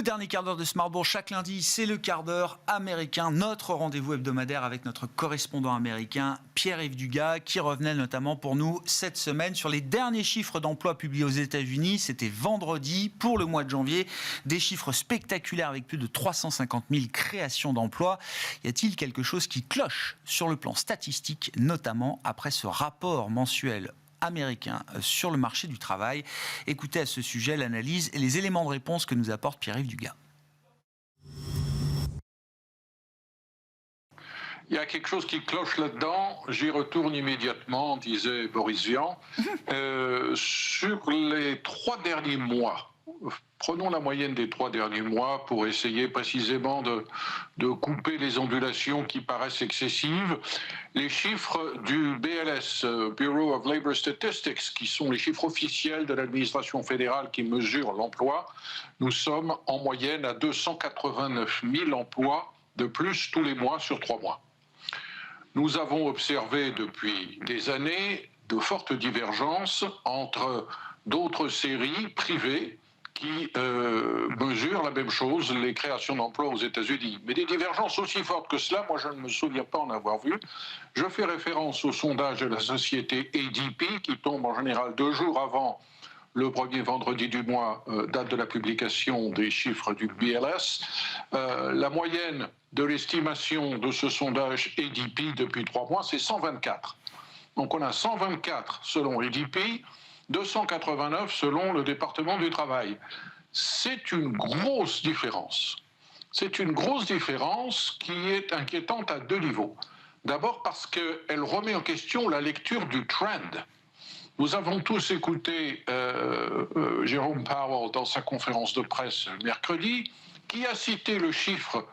Le dernier quart d'heure de Smart Bourse chaque lundi, c'est le quart d'heure américain, notre rendez-vous hebdomadaire avec notre correspondant américain Pierre-Yves Dugas, qui revenait notamment pour nous cette semaine sur les derniers chiffres d'emploi publiés aux États-Unis. C'était vendredi pour le mois de janvier, des chiffres spectaculaires avec plus de 350 000 créations d'emplois. Y a-t-il quelque chose qui cloche sur le plan statistique, notamment après ce rapport mensuel américain sur le marché du travail? Écoutez à ce sujet l'analyse et les éléments de réponse que nous apporte Pierre-Yves Dugas. Il y a quelque chose qui cloche là-dedans, j'y retourne immédiatement, disait Boris Vian. Sur les 3 derniers mois, prenons la moyenne des 3 derniers mois pour essayer précisément de couper les ondulations qui paraissent excessives. Les chiffres du BLS, Bureau of Labor Statistics, qui sont les chiffres officiels de l'administration fédérale qui mesure l'emploi, nous sommes en moyenne à 289 000 emplois de plus tous les mois sur 3 mois. Nous avons observé depuis des années de fortes divergences entre d'autres séries privées qui mesurent la même chose, les créations d'emplois aux États-Unis. Mais des divergences aussi fortes que cela, moi je ne me souviens pas en avoir vu. Je fais référence au sondage de la société ADP qui tombe en général 2 jours avant le premier vendredi du mois, date de la publication des chiffres du BLS. La moyenne de l'estimation de ce sondage ADP depuis 3 mois, c'est 124. Donc on a 124 selon ADP, 289 selon le département du travail. C'est une grosse différence. C'est une grosse différence qui est inquiétante à 2 niveaux. D'abord parce qu'elle remet en question la lecture du trend. Nous avons tous écouté Jérôme Powell dans sa conférence de presse mercredi, qui a cité le chiffre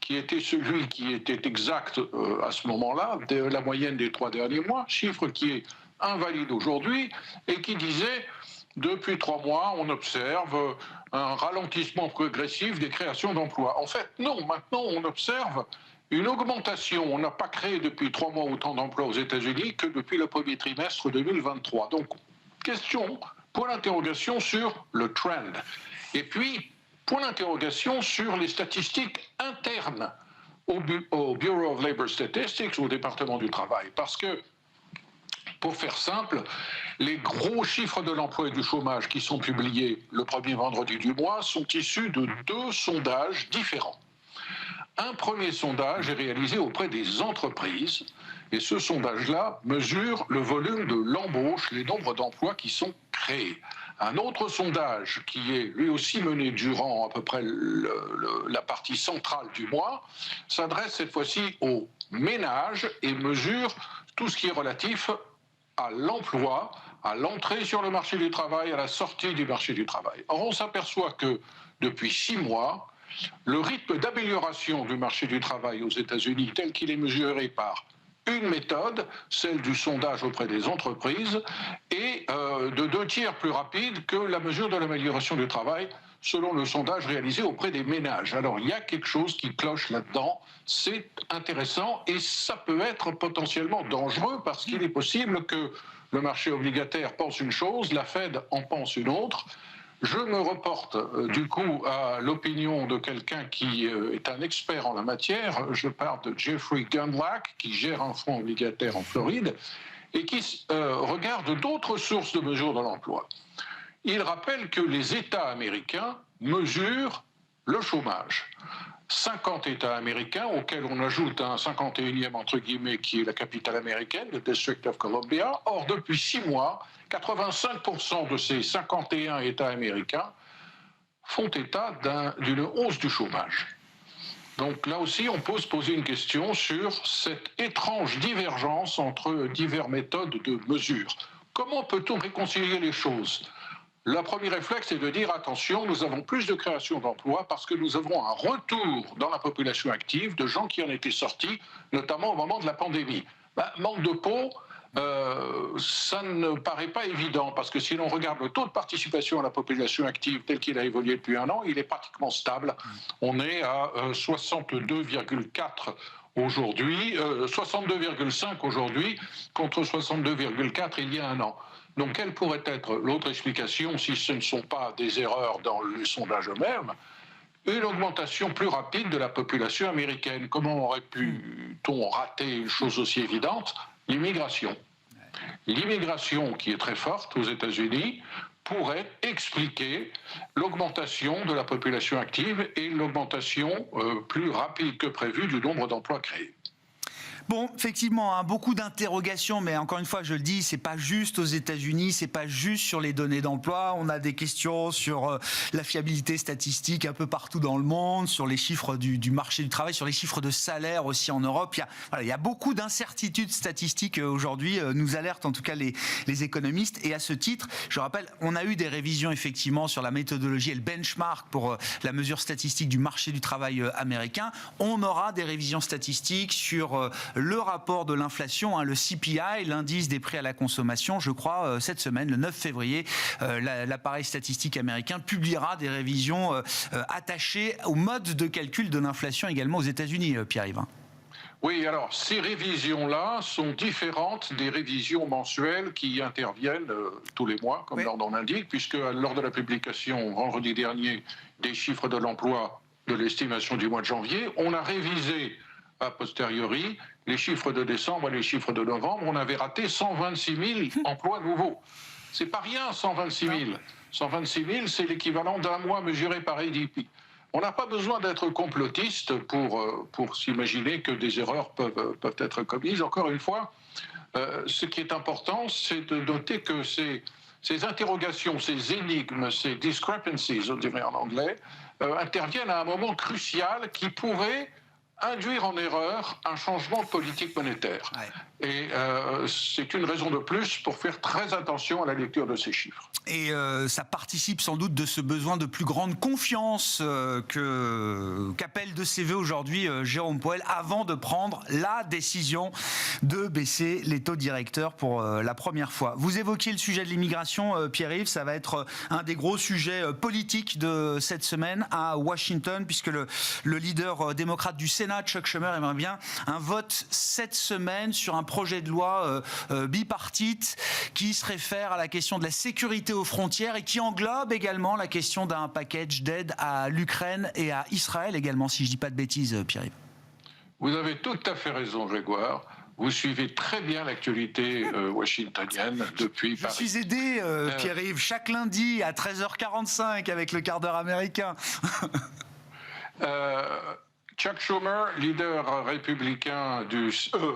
qui était celui qui était exact à ce moment-là, de la moyenne des 3 derniers mois, chiffre qui est invalide aujourd'hui, et qui disait depuis 3 mois, on observe un ralentissement progressif des créations d'emplois. En fait, non, maintenant on observe une augmentation. On n'a pas créé depuis 3 mois autant d'emplois aux États-Unis que depuis le premier trimestre 2023. Donc, question, point d'interrogation sur le trend. Et puis, point d'interrogation sur les statistiques internes au Bureau of Labor Statistics, au département du travail. Parce que, pour faire simple, les gros chiffres de l'emploi et du chômage qui sont publiés le premier vendredi du mois sont issus de 2 sondages différents. Un premier sondage est réalisé auprès des entreprises et ce sondage-là mesure le volume de l'embauche, les nombres d'emplois qui sont créés. Un autre sondage qui est lui aussi mené durant à peu près la partie centrale du mois s'adresse cette fois-ci aux ménages et mesure tout ce qui est relatif à l'emploi, à l'entrée sur le marché du travail, à la sortie du marché du travail. Or, on s'aperçoit que depuis 6 mois, le rythme d'amélioration du marché du travail aux États-Unis, tel qu'il est mesuré par une méthode, celle du sondage auprès des entreprises, est de 2 tiers plus rapide que la mesure de l'amélioration du travail, selon le sondage réalisé auprès des ménages. Alors, il y a quelque chose qui cloche là-dedans, c'est intéressant, et ça peut être potentiellement dangereux, parce qu'il est possible que le marché obligataire pense une chose, la Fed en pense une autre. Je me reporte du coup à l'opinion de quelqu'un qui est un expert en la matière. Je parle de Jeffrey Gundlach, qui gère un fonds obligataire en Floride et qui regarde d'autres sources de mesure de l'emploi. Il rappelle que les États américains mesurent le chômage. 50 États américains, auxquels on ajoute un 51e, entre guillemets, qui est la capitale américaine, le District of Columbia. Or, depuis 6 mois, 85% de ces 51 États américains font état d'une hausse du chômage. Donc là aussi, on peut se poser une question sur cette étrange divergence entre diverses méthodes de mesure. Comment peut-on réconcilier les choses ? Le premier réflexe est de dire attention, nous avons plus de création d'emplois parce que nous avons un retour dans la population active de gens qui en étaient sortis, notamment au moment de la pandémie. Manque de peau, ça ne paraît pas évident parce que si l'on regarde le taux de participation à la population active tel qu'il a évolué depuis 1 an, il est pratiquement stable. On est à 62,4 aujourd'hui, 62,5 aujourd'hui contre 62,4 il y a 1 an. Donc, quelle pourrait être l'autre explication, si ce ne sont pas des erreurs dans le sondage eux-mêmes, une augmentation plus rapide de la population américaine. Comment aurait pu-t-on rater une chose aussi évidente? L'immigration. L'immigration, qui est très forte aux États-Unis, pourrait expliquer l'augmentation de la population active et l'augmentation plus rapide que prévu du nombre d'emplois créés. Bon, effectivement, hein, beaucoup d'interrogations, mais encore une fois, je le dis, c'est pas juste aux États-Unis, c'est pas juste sur les données d'emploi. On a des questions sur la fiabilité statistique un peu partout dans le monde, sur les chiffres du marché du travail, sur les chiffres de salaire aussi en Europe. Il y a beaucoup d'incertitudes statistiques aujourd'hui, nous alertent en tout cas les économistes. Et à ce titre, je rappelle, on a eu des révisions effectivement sur la méthodologie et le benchmark pour la mesure statistique du marché du travail américain. On aura des révisions statistiques sur le rapport de l'inflation, hein, le CPI, l'indice des prix à la consommation, je crois, cette semaine, le 9 février, l'appareil statistique américain publiera des révisions attachées au mode de calcul de l'inflation également aux États-Unis, Pierre-Yves. Oui, alors ces révisions-là sont différentes des révisions mensuelles qui interviennent tous les mois, comme leur nom l'indique, puisque lors de la publication vendredi dernier des chiffres de l'emploi de l'estimation du mois de janvier, on a révisé a posteriori les chiffres de décembre et les chiffres de novembre. On avait raté 126 000 emplois nouveaux. C'est pas rien, 126 000. 126 000, c'est l'équivalent d'un mois mesuré par ADP. On n'a pas besoin d'être complotiste pour s'imaginer que des erreurs peuvent être commises. Encore une fois, ce qui est important, c'est de noter que ces interrogations, ces énigmes, ces discrepancies, on dirait en anglais, interviennent à un moment crucial qui pourrait induire en erreur un changement de politique monétaire. Ouais. Et c'est une raison de plus pour faire très attention à la lecture de ces chiffres. Et ça participe sans doute de ce besoin de plus grande confiance qu'appelle de ses voeux aujourd'hui Jérôme Powell avant de prendre la décision de baisser les taux directeurs pour la première fois. Vous évoquiez le sujet de l'immigration, Pierre-Yves, ça va être un des gros sujets politiques de cette semaine à Washington, puisque le leader démocrate du Sénat, Chuck Schumer, aimerait bien un vote cette semaine sur un projet de loi bipartite qui se réfère à la question de la sécurité aux frontières et qui englobe également la question d'un package d'aide à l'Ukraine et à Israël également, si je ne dis pas de bêtises, Pierre-Yves. Vous avez tout à fait raison, Grégoire. Vous suivez très bien l'actualité washingtonienne depuis Paris. Je suis aidé, Pierre-Yves, chaque lundi à 13h45 avec le quart d'heure américain. Chuck Schumer, leader républicain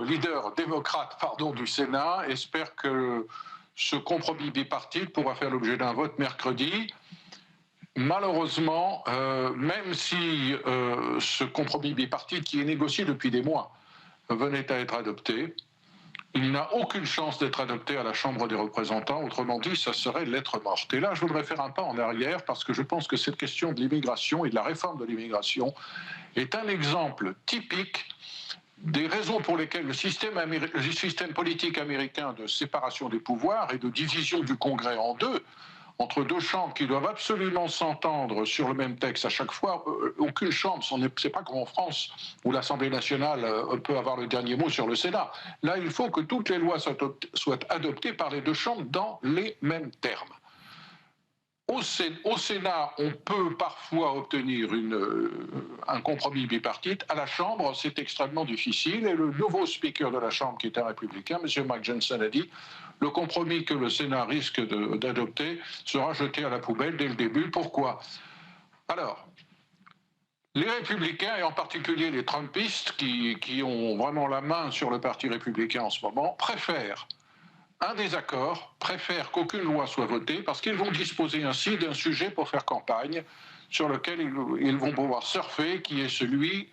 leader démocrate, du Sénat, espère que ce compromis bipartite pourra faire l'objet d'un vote mercredi. Malheureusement, même si ce compromis bipartite qui est négocié depuis des mois venait à être adopté, il n'a aucune chance d'être adopté à la Chambre des représentants. Autrement dit, ça serait lettre morte. Et là, je voudrais faire un pas en arrière parce que je pense que cette question de l'immigration et de la réforme de l'immigration est un exemple typique des raisons pour lesquelles le système politique américain de séparation des pouvoirs et de division du Congrès en deux, entre deux chambres qui doivent absolument s'entendre sur le même texte à chaque fois, aucune chambre, c'est pas comme en France où l'Assemblée nationale peut avoir le dernier mot sur le Sénat. Là, il faut que toutes les lois soient adoptées par les deux chambres dans les mêmes termes. Au Sénat, on peut parfois obtenir un compromis bipartite. À la Chambre, c'est extrêmement difficile. Et le nouveau speaker de la Chambre, qui est un républicain, M. Mike Johnson, a dit le compromis que le Sénat risque d'adopter sera jeté à la poubelle dès le début. Pourquoi? Alors, les républicains, et en particulier les trumpistes, qui ont vraiment la main sur le parti républicain en ce moment, préfèrent un désaccord, préfèrent qu'aucune loi soit votée parce qu'ils vont disposer ainsi d'un sujet pour faire campagne sur lequel ils vont pouvoir surfer, qui est celui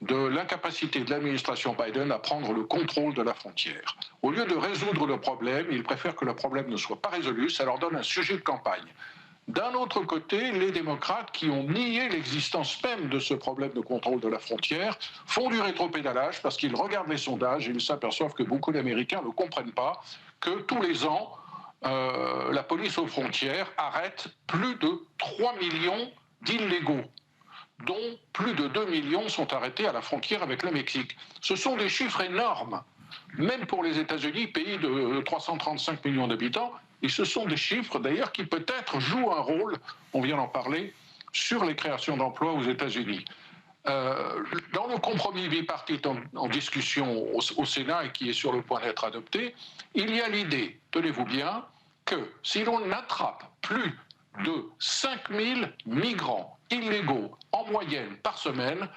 de l'incapacité de l'administration Biden à prendre le contrôle de la frontière. Au lieu de résoudre le problème, ils préfèrent que le problème ne soit pas résolu, ça leur donne un sujet de campagne. D'un autre côté, les démocrates qui ont nié l'existence même de ce problème de contrôle de la frontière font du rétropédalage parce qu'ils regardent les sondages et ils s'aperçoivent que beaucoup d'Américains ne comprennent pas que tous les ans, la police aux frontières arrête plus de 3 millions d'illégaux, dont plus de 2 millions sont arrêtés à la frontière avec le Mexique. Ce sont des chiffres énormes, même pour les États-Unis, pays de 335 millions d'habitants, et ce sont des chiffres d'ailleurs qui peut-être jouent un rôle, on vient d'en parler, sur les créations d'emplois aux États-Unis. Dans le compromis bipartite en discussion au Sénat et qui est sur le point d'être adopté, il y a l'idée, tenez-vous bien, que si l'on attrape plus de 5000 migrants illégaux en moyenne par semaine,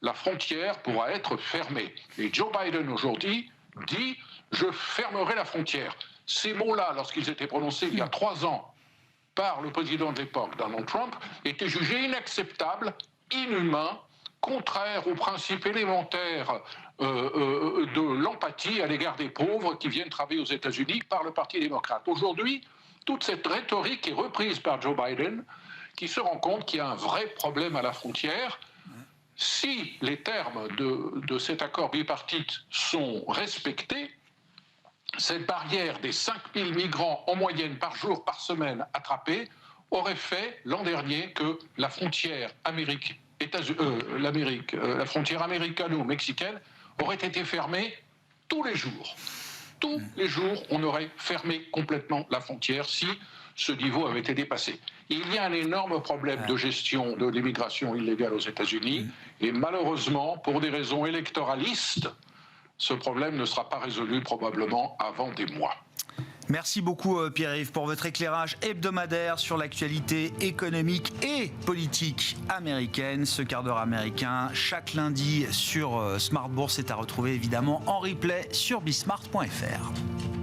la frontière pourra être fermée. Et Joe Biden aujourd'hui dit « je fermerai la frontière ». Ces mots-là, lorsqu'ils étaient prononcés il y a 3 ans par le président de l'époque, Donald Trump, étaient jugés inacceptables, inhumains, contraires aux principes élémentaires de l'empathie à l'égard des pauvres qui viennent travailler aux États-Unis par le Parti démocrate. Aujourd'hui, toute cette rhétorique est reprise par Joe Biden, qui se rend compte qu'il y a un vrai problème à la frontière. Si les termes de cet accord bipartite sont respectés, cette barrière des 5000 migrants en moyenne par jour, par semaine attrapés, aurait fait l'an dernier que la frontière la frontière américano-mexicaine aurait été fermée tous les jours. Tous les jours, on aurait fermé complètement la frontière si ce niveau avait été dépassé. Il y a un énorme problème de gestion de l'immigration illégale aux États-Unis et malheureusement, pour des raisons électoralistes, ce problème ne sera pas résolu probablement avant des mois. Merci beaucoup Pierre-Yves pour votre éclairage hebdomadaire sur l'actualité économique et politique américaine. Ce quart d'heure américain, chaque lundi sur Smart Bourse, est à retrouver évidemment en replay sur bismart.fr.